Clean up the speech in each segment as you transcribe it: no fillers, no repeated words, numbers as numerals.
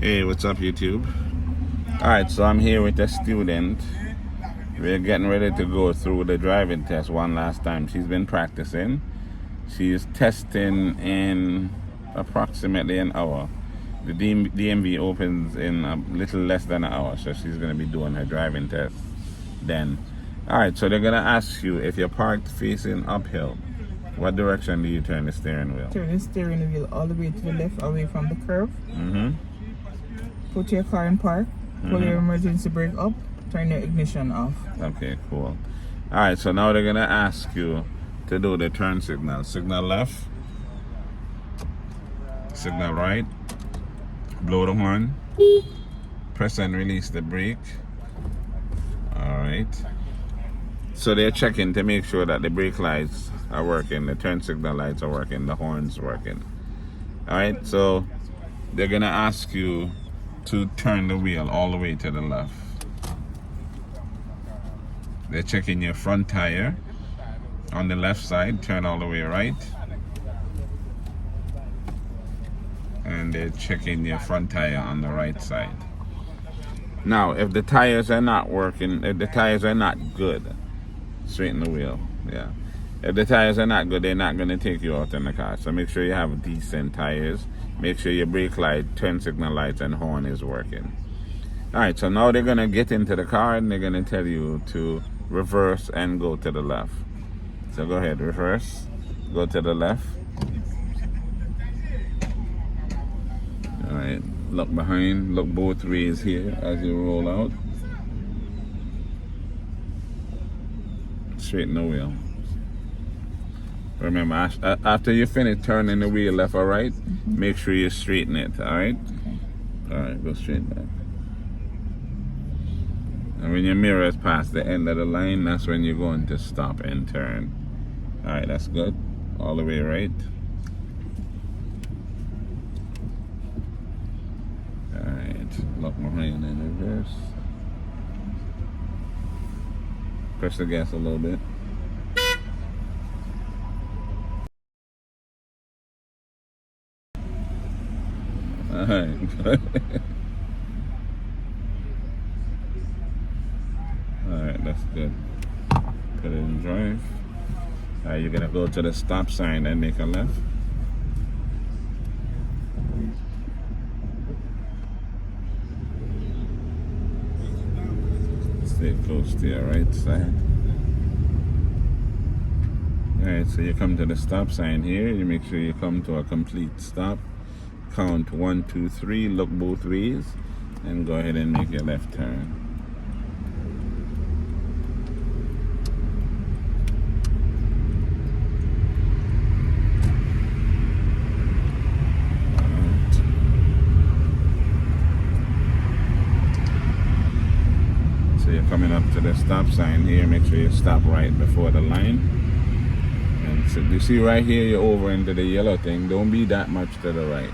Hey, what's up, YouTube? Alright, so I'm here with a student. We're getting ready to go through the driving test one last time. She's been practicing. She's testing in approximately an hour. The DMV opens in a little less than an hour, so she's going to be doing her driving test then. Alright, so they're going to ask you, if you're parked facing uphill, what direction do you turn the steering wheel? Turn the steering wheel all the way to the left, away from the curve. Put your car in park, pull your emergency brake up, turn your ignition off. Okay, cool. Alright, so now they're going to ask you to do the turn signal. Signal left, signal right, blow the horn, press and release the brake. Alright. So they're checking to make sure that the brake lights are working, the turn signal lights are working, the horn's working. Alright, so they're going to ask you to turn the wheel all the way to the left. They're checking your front tire on the left side, turn all the way right. And they're checking your front tire on the right side. Now, if the tires are not working, if the tires are not good, straighten the wheel, yeah. If the tires are not good, they're not going to take you out in the car. So make sure you have decent tires. Make sure your brake light, turn signal lights, and horn is working. Alright, so now they're going to get into the car and they're going to tell you to reverse and go to the left. So go ahead, reverse, go to the left. Alright, look behind, look both ways here as you roll out. Straighten the wheel. Remember, after you finish turning the wheel left or right, make sure you straighten it, alright? Alright, go straight back. And when your mirror is past the end of the line, that's when you're going to stop and turn. Alright, that's good. All the way right. Alright, lock behind and reverse. Press the gas a little bit. Alright, good. Alright, that's good. Put it in drive. Alright, you're gonna go to the stop sign and make a left. Stay close to your right side. Alright, so you come to the stop sign here. You make sure you come to a complete stop. Count 1, 2, 3, look both ways, and go ahead and make your left turn. So you're coming up to the stop sign here. Make sure you stop right before the line. And so you see right here, you're over into the yellow thing. Don't be that much to the right.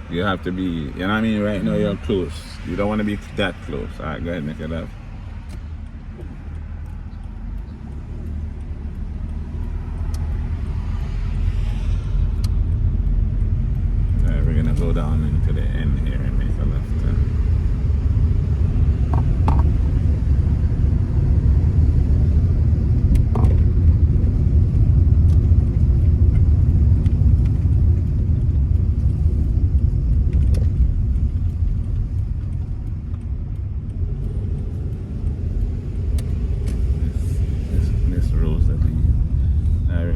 You have to be, you know what I mean? Right now you're close. You don't want to be that close. Alright, go ahead and make it up. Alright, we're gonna go down into the end here and make a left turn.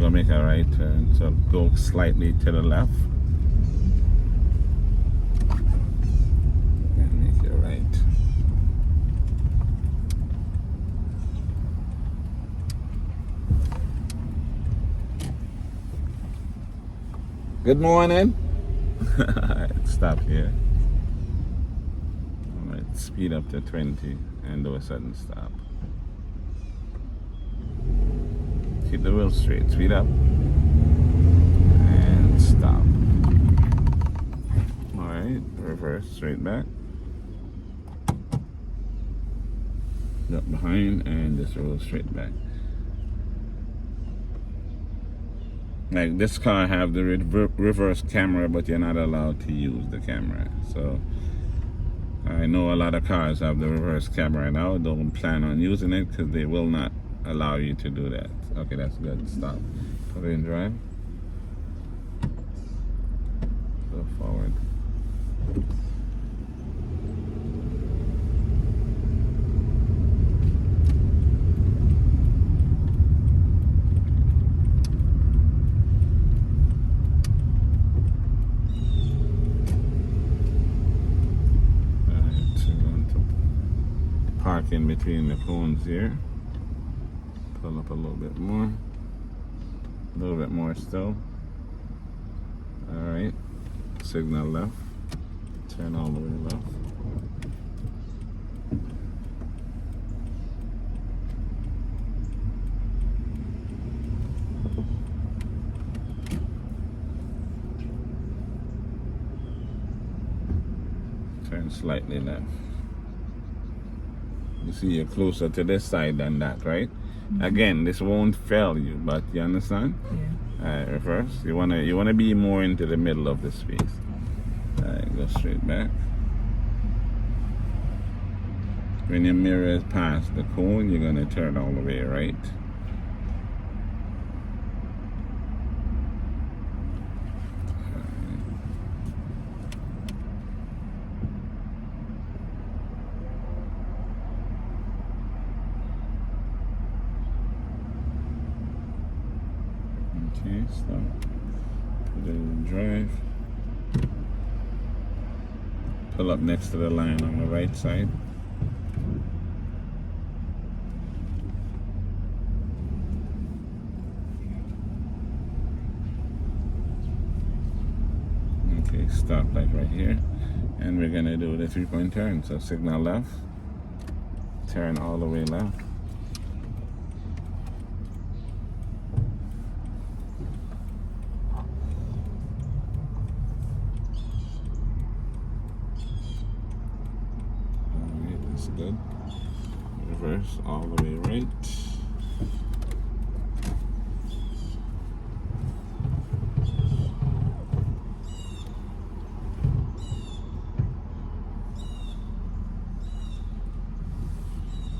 Make a right turn, so go slightly to the left and make it right. Good morning. Alright, stop here. Alright, speed up to 20 and do a sudden stop. Keep the wheel straight, speed up, and stop. Alright, reverse, straight back. Look behind, and just roll straight back. Like this car have the reverse camera, but you're not allowed to use the camera. So I know a lot of cars have the reverse camera now. Don't plan on using it because they will not allow you to do that. Okay, that's good. Stop. Put it in drive. Go forward. Park in between the cones here. Pull up a little bit more. A little bit more still. Alright. Signal left. Turn all the way left. Turn slightly left. You see, you're closer to this side than that, right? Again, this won't fail you, but you understand? Yeah. Alright, reverse. You wanna be more into the middle of the space. Alright, go straight back. When your mirror is past the cone, you're gonna turn all the way right. Okay, stop. Put it in drive. Pull up next to the line on the right side. Okay, stop like right here. And we're gonna do the 3-point turn. So signal left. Turn all the way left. Good. Reverse all the way right.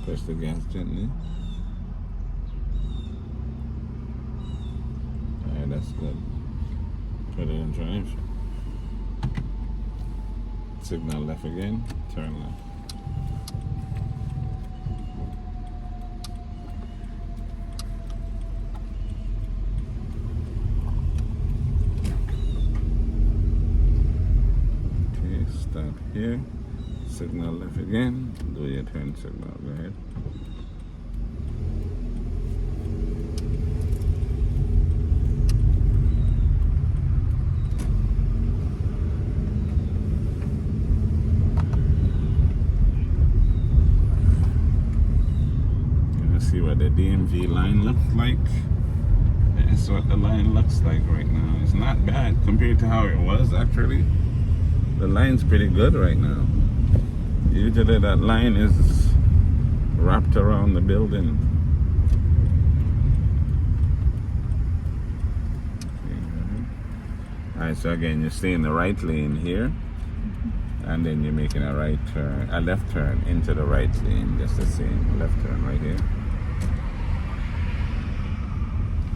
Press the gas gently. Alright, that's good. Put it in drive. Signal left again. Turn left. Stop here, signal left again, do your turn signal, go ahead. You're gonna see what the DMV line looks like. That's what the line looks like right now. It's not bad compared to how it was actually. The line's pretty good right now. Usually that line is wrapped around the building. Okay. Alright, so again, you stay in the right lane here, and then you're making a right turn, a left turn into the right lane, just the same left turn right here.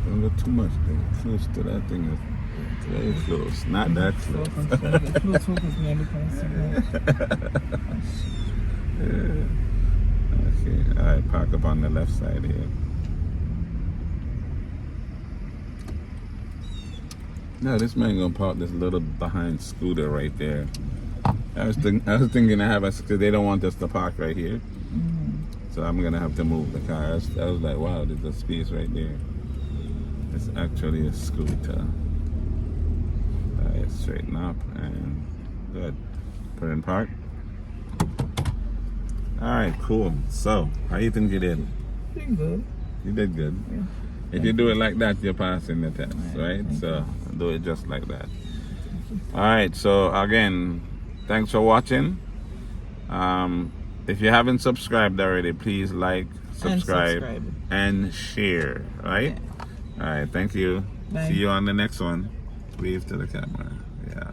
Don't go too much, though. Close to that thing. Very close, not that close. Okay, alright, park up on the left side here. No, this man gonna park this little behind scooter right there. I was thinking to have us, because they don't want us to park right here. So I'm gonna have to move the car. I was like, wow, there's a space right there. It's actually a scooter. Straighten up and good. Put in park. Alright, cool. So, how you think you did? Pretty good. You did good. Yeah. If you do it like that, you're passing the test, right? So, do it just like that. Alright, so again, thanks for watching. If you haven't subscribed already, please like, subscribe, and share, right? Yeah. Alright, thank you. Bye. See you on the next one. Wave to the camera. Yeah.